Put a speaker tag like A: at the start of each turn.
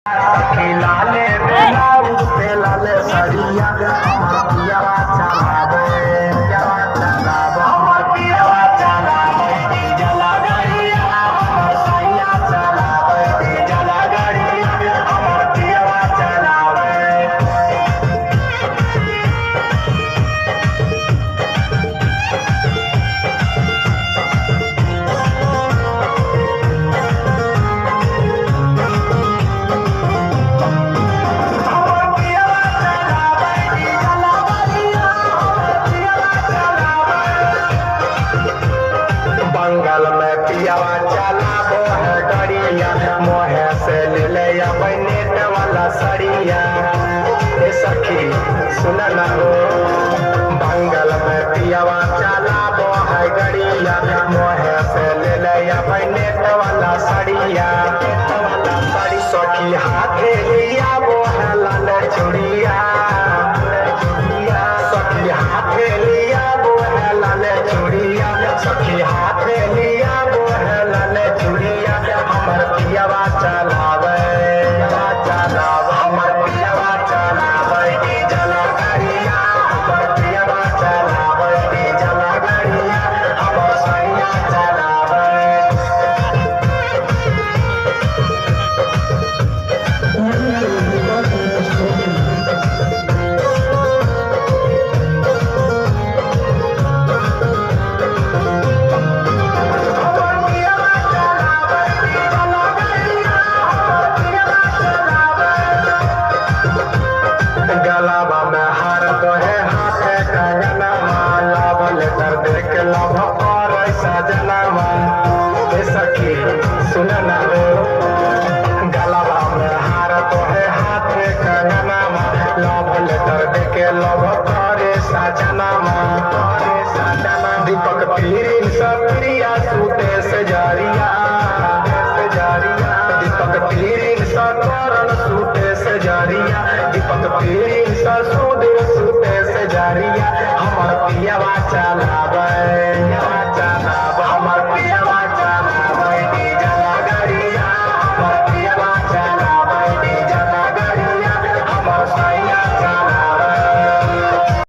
A: खिलाले बेलाउज पे लाले सरिया हमर पियवा चलावे हमर पियवा चलावे डीजल गाड़िया हमर सैया चलावे डीजल गाड़िया हमर पियवा चलावे। बंगाल में पियावा चलाबो है गड़िया मोहे से ले ले नेट वाला सड़िया। ए सखी सुन ना हो बंगाल में पियावा चलाबो है गड़िया मोहे से ले ले नेट वाला सड़िया। सखी हाथे लिया वो है लाल चूड़िया सखी हाथे लिया वो है लाल चूड़िया सखी हाथे लिया वो है लाल चूड़िया हमर पियवा चलावे हमर पियवा चलावे डीजल गाड़िया हमर पियवा चलावे डीजल गाड़िया हमर सैया चलावे। गलाबा में हार तो है हाथे कंगना माला बोले कर देख लभ और सजना ए सखी सुन ना हो गलाबा में हार तो है हाथे कंगना माला बोले कर देख लभ और सजना दीपक पीरिन सप्रिया सूते से जारिया दीपक पीरिन सकरण सूते से जारिया दीपक पीरिन सूते से जारिया हमर पियवा चलावे।